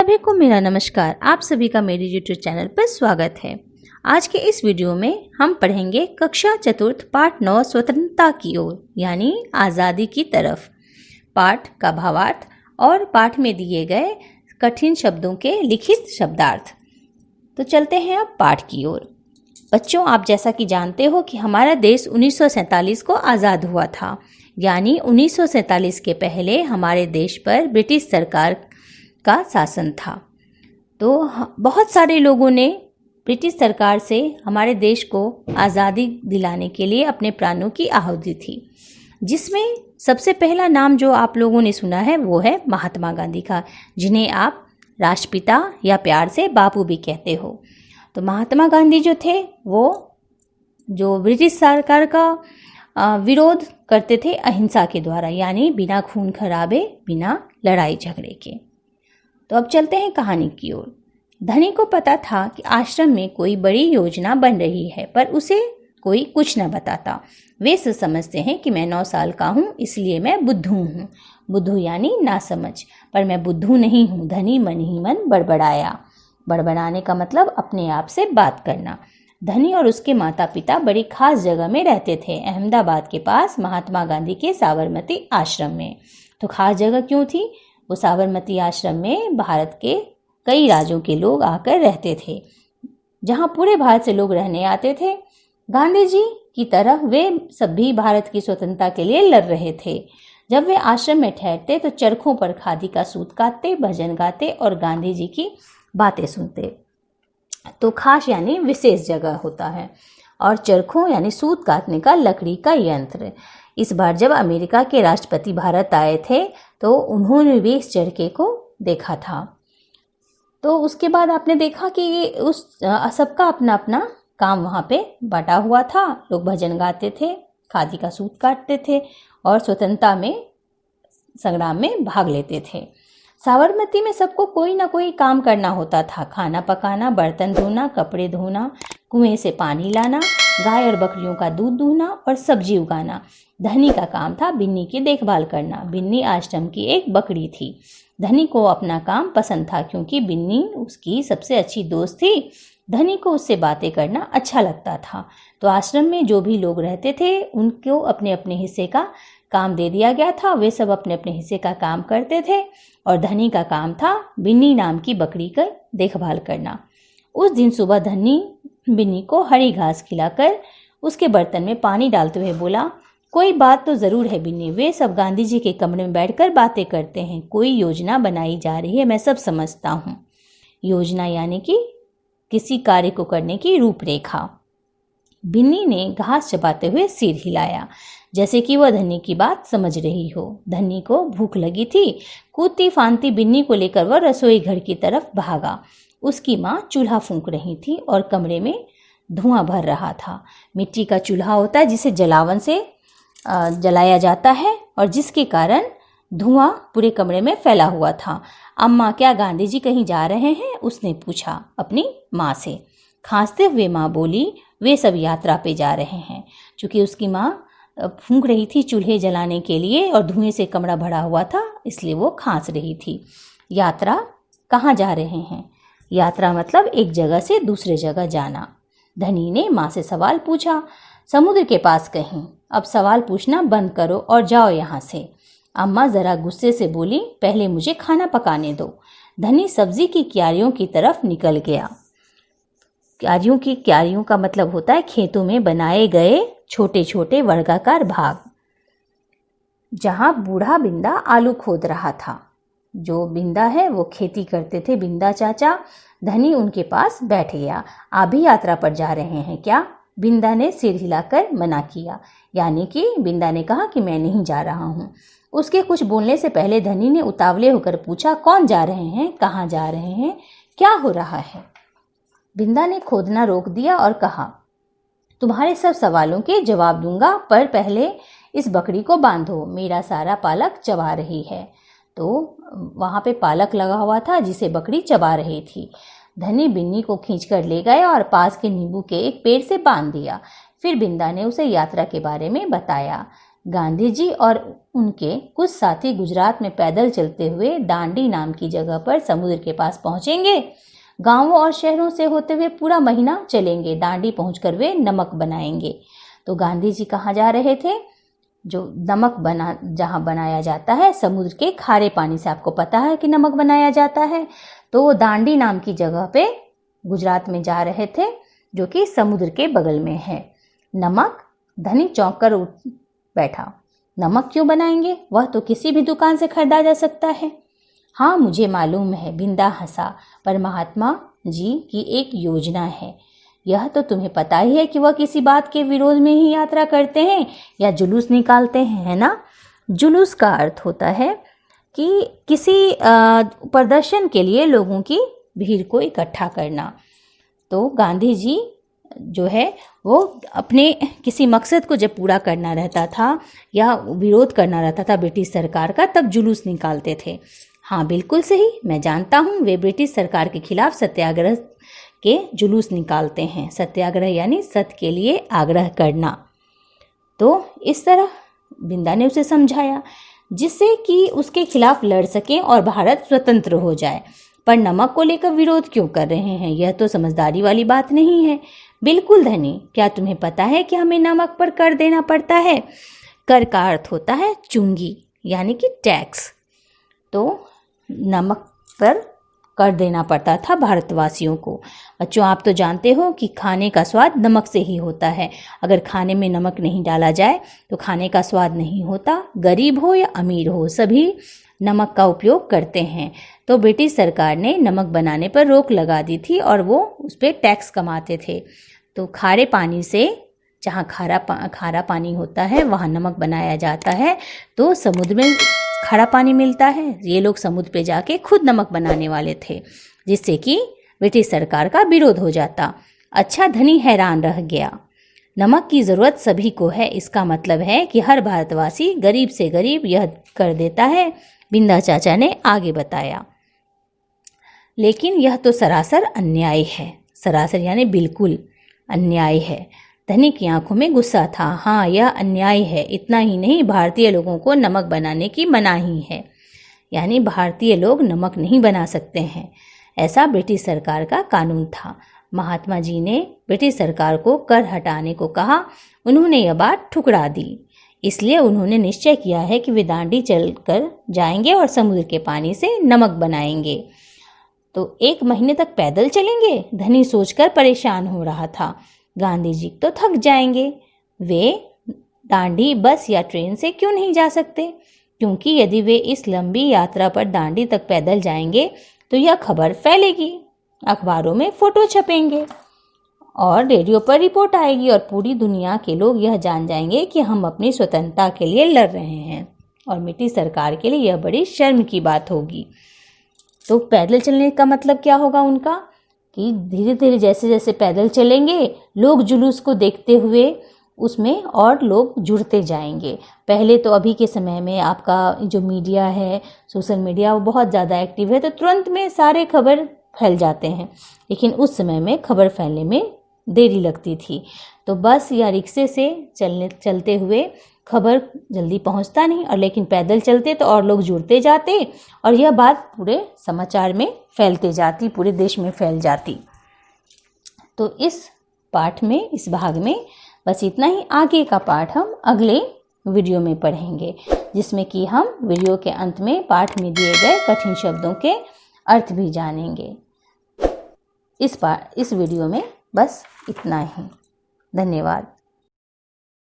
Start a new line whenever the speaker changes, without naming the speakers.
सभी को मेरा नमस्कार। आप सभी का मेरे यूट्यूब चैनल पर स्वागत है। आज के इस वीडियो में हम पढ़ेंगे कक्षा चतुर्थ पाठ 9 स्वतंत्रता की ओर यानी आज़ादी की तरफ। पाठ का भावार्थ और पाठ में दिए गए कठिन शब्दों के लिखित शब्दार्थ। तो चलते हैं अब पाठ की ओर। बच्चों, आप जैसा कि जानते हो कि हमारा देश 1947 को आज़ाद हुआ था, यानी 1947 के पहले हमारे देश पर ब्रिटिश सरकार का शासन था। तो बहुत सारे लोगों ने ब्रिटिश सरकार से हमारे देश को आज़ादी दिलाने के लिए अपने प्राणों की आहुति थी, जिसमें सबसे पहला नाम जो आप लोगों ने सुना है वो है महात्मा गांधी का, जिन्हें आप राष्ट्रपिता या प्यार से बापू भी कहते हो। तो महात्मा गांधी जो थे वो जो ब्रिटिश सरकार का विरोध करते थे अहिंसा के द्वारा, यानी बिना खून खराबे, बिना लड़ाई झगड़े के। तो अब चलते हैं कहानी की ओर। धनी को पता था कि आश्रम में कोई बड़ी योजना बन रही है, पर उसे कोई कुछ न बताता। वे समझते हैं कि मैं 9 साल का हूँ, इसलिए मैं बुद्धू हूँ। बुद्धू यानी ना समझ, पर मैं बुद्धू नहीं हूँ। धनी मन ही मन बड़बड़ाया। बड़बड़ाने का मतलब अपने आप से बात करना। धनी और उसके माता पिता बड़ी खास जगह में रहते थे, अहमदाबाद के पास महात्मा गांधी के साबरमती आश्रम में। तो खास जगह क्यों थी? वो साबरमती आश्रम में भारत के कई राज्यों के लोग आकर रहते थे, जहाँ पूरे भारत से लोग रहने आते थे। गांधी जी की तरह वे सब भी भारत की स्वतंत्रता के लिए लड़ रहे थे। जब वे आश्रम में ठहरते तो चरखों पर खादी का सूत काटते, भजन गाते और गांधी जी की बातें सुनते। तो खास यानी विशेष जगह होता है, और चरखों यानी सूत काटने का लकड़ी का यंत्र। इस बार जब अमेरिका के राष्ट्रपति भारत आए थे तो उन्होंने भी इस चरखे को देखा था। तो उसके बाद आपने देखा कि उस सबका अपना अपना काम वहाँ पे बटा हुआ था। लोग भजन गाते थे, खादी का सूत काटते थे और स्वतंत्रता में संग्राम में भाग लेते थे। साबरमती में सबको कोई ना कोई काम करना होता था। खाना पकाना, बर्तन धोना, कपड़े धोना, कुएं से पानी लाना, गाय और बकरियों का दूध दूहना और सब्जी उगाना। धनी का काम था बिन्नी की देखभाल करना। बिन्नी आश्रम की एक बकरी थी। धनी को अपना काम पसंद था, क्योंकि बिन्नी उसकी सबसे अच्छी दोस्त थी। धनी को उससे बातें करना अच्छा लगता था। तो आश्रम में जो भी लोग रहते थे उनको अपने अपने हिस्से का काम दे दिया गया था। वे सब अपने अपने हिस्से का काम करते थे, और धनी का काम था बिन्नी नाम की बकरी का देखभाल करना। उस दिन सुबह धनी बिन्नी को हरी घास खिलाकर उसके बर्तन में पानी डालते हुए बोला, कोई बात तो ज़रूर है बिन्नी। वे सब गांधी जी के कमरे में बैठकर बातें करते हैं। कोई योजना बनाई जा रही है, मैं सब समझता हूँ। योजना यानी कि किसी कार्य को करने की रूपरेखा। बिन्नी ने घास चबाते हुए सिर हिलाया, जैसे कि वह धनी की बात समझ रही हो। धनी को भूख लगी थी। कूदती फांदती बिन्नी को लेकर वह रसोई घर की तरफ भागा। उसकी माँ चूल्हा फूंक रही थी और कमरे में धुआं भर रहा था। मिट्टी का चूल्हा होता है जिसे जलावन से जलाया जाता है, और जिसके कारण धुआं पूरे कमरे में फैला हुआ था। अम्मा, क्या गांधी जी कहीं जा रहे हैं? उसने पूछा अपनी माँ से। खांसते हुए माँ बोली, वे सब यात्रा पे जा रहे हैं। चूँकि उसकी माँ फूंक रही थी चूल्हे जलाने के लिए और धुएं से कमरा भरा हुआ था, इसलिए वो खांस रही थी। यात्रा कहाँ जा रहे हैं? यात्रा मतलब एक जगह से दूसरे जगह जाना। धनी ने माँ से सवाल पूछा। समुद्र के पास कहीं। अब सवाल पूछना बंद करो और जाओ यहाँ से। अम्मा जरा गुस्से से बोली, पहले मुझे खाना पकाने दो। धनी सब्जी की क्यारियों की तरफ निकल गया। क्यारियों का मतलब होता है खेतों में बनाए गए छोटे छोटे वर्गाकार भाग, जहाँ बूढ़ा बिंदा आलू खोद रहा था। जो बिंदा है वो खेती करते थे, बिंदा चाचा। धनी उनके पास बैठ गया। आप भी यात्रा पर जा रहे हैं क्या? बिंदा ने सिर हिलाकर मना किया, यानी कि बिंदा ने कहा कि मैं नहीं जा रहा हूँ। उसके कुछ बोलने से पहले धनी ने उतावले होकर पूछा, कौन जा रहे हैं? कहाँ जा रहे हैं? क्या हो रहा है? बिंदा ने खोदना रोक दिया और कहा, तुम्हारे सब सवालों के जवाब दूंगा, पर पहले इस बकरी को बांधो। मेरा सारा पालक चबा रही है। तो वहाँ पे पालक लगा हुआ था जिसे बकरी चबा रही थी। धनी बिन्नी को खींचकर ले गया और पास के नींबू के एक पेड़ से बांध दिया। फिर बिंदा ने उसे यात्रा के बारे में बताया। गांधी जी और उनके कुछ साथी गुजरात में पैदल चलते हुए दांडी नाम की जगह पर समुद्र के पास पहुंचेंगे। गांवों और शहरों से होते हुए पूरा महीना चलेंगे। दांडी पहुंचकर वे नमक बनाएंगे। तो गांधी जी कहाँ जा रहे थे? जो नमक जहाँ बनाया जाता है समुद्र के खारे पानी से, आपको पता है कि नमक बनाया जाता है, तो दांडी नाम की जगह पे गुजरात में जा रहे थे, जो कि समुद्र के बगल में है। नमक, धनी चौंक कर उठ बैठा। नमक क्यों बनाएंगे? वह तो किसी भी दुकान से खरीदा जा सकता है। हाँ, मुझे मालूम है, बिंदा हंसा, पर महात्मा जी की एक योजना है। यह तो तुम्हें पता ही है कि वह किसी बात के विरोध में ही यात्रा करते हैं या जुलूस निकालते हैं, है ना? जुलूस का अर्थ होता है कि किसी प्रदर्शन के लिए लोगों की भीड़ को इकट्ठा करना। तो गांधी जी जो है वो अपने किसी मकसद को जब पूरा करना रहता था या विरोध करना रहता था ब्रिटिश सरकार का, तब जुलूस निकालते थे। हाँ, बिल्कुल सही, मैं जानता हूँ, वे ब्रिटिश सरकार के खिलाफ सत्याग्रह के जुलूस निकालते हैं। सत्याग्रह यानी सत्य के लिए आग्रह करना। तो इस तरह बिंदा ने उसे समझाया, जिससे कि उसके खिलाफ लड़ सकें और भारत स्वतंत्र हो जाए। पर नमक को लेकर विरोध क्यों कर रहे हैं? यह तो समझदारी वाली बात नहीं है। बिल्कुल धनी, क्या तुम्हें पता है कि हमें नमक पर कर देना पड़ता है? कर का अर्थ होता है चुंगी, यानी कि टैक्स। तो नमक पर कर देना पड़ता था भारतवासियों को। बच्चों, आप तो जानते हो कि खाने का स्वाद नमक से ही होता है। अगर खाने में नमक नहीं डाला जाए तो खाने का स्वाद नहीं होता। गरीब हो या अमीर हो, सभी नमक का उपयोग करते हैं। तो ब्रिटिश सरकार ने नमक बनाने पर रोक लगा दी थी और वो उस पर टैक्स कमाते थे। तो खारे पानी से, जहाँ खारा पानी होता है वहाँ नमक बनाया जाता है। तो समुद्र में खारा पानी मिलता है, ये लोग समुद्र पे जाके खुद नमक बनाने वाले थे, जिससे कि ब्रिटिश सरकार का विरोध हो जाता। अच्छा, धनी हैरान रह गया। नमक की ज़रूरत सभी को है, इसका मतलब है कि हर भारतवासी गरीब से गरीब यह कर देता है, बिंदा चाचा ने आगे बताया। लेकिन यह तो सरासर अन्याय है। सरासर यानी बिल्कुल अन्याय है। धनी की आंखों में गुस्सा था। हाँ, यह अन्याय है। इतना ही नहीं, भारतीय लोगों को नमक बनाने की मनाही है, यानी भारतीय लोग नमक नहीं बना सकते हैं। ऐसा ब्रिटिश सरकार का कानून था। महात्मा जी ने ब्रिटिश सरकार को कर हटाने को कहा। उन्होंने यह बात ठुकरा दी। इसलिए उन्होंने निश्चय किया है कि वे दांडी चलकर जाएंगे और समुद्र के पानी से नमक बनाएंगे। तो 1 महीने तक पैदल चलेंगे? धनी सोचकर परेशान हो रहा था। गांधी जी तो थक जाएंगे। वे दांडी बस या ट्रेन से क्यों नहीं जा सकते? क्योंकि यदि वे इस लंबी यात्रा पर दांडी तक पैदल जाएंगे तो यह खबर फैलेगी, अखबारों में फोटो छपेंगे और रेडियो पर रिपोर्ट आएगी और पूरी दुनिया के लोग यह जान जाएंगे कि हम अपनी स्वतंत्रता के लिए लड़ रहे हैं। और ब्रिटिश सरकार के लिए यह बड़ी शर्म की बात होगी। तो पैदल चलने का मतलब क्या होगा उनका? कि धीरे धीरे जैसे जैसे पैदल चलेंगे, लोग जुलूस को देखते हुए उसमें और लोग जुड़ते जाएंगे। पहले तो अभी के समय में आपका जो मीडिया है, सोशल मीडिया, वो बहुत ज़्यादा एक्टिव है, तो तुरंत में सारे खबर फैल जाते हैं। लेकिन उस समय में खबर फैलने में देरी लगती थी। तो बस या रिक्शे से चलते हुए खबर जल्दी पहुंचता नहीं, और लेकिन पैदल चलते तो और लोग जुड़ते जाते और यह बात पूरे समाचार में फैलते जाती, पूरे देश में फैल जाती। तो इस पाठ में, इस भाग में बस इतना ही। आगे का पाठ हम अगले वीडियो में पढ़ेंगे, जिसमें कि हम वीडियो के अंत में पाठ में दिए गए कठिन शब्दों के अर्थ भी जानेंगे। इस वीडियो में बस इतना ही। धन्यवाद।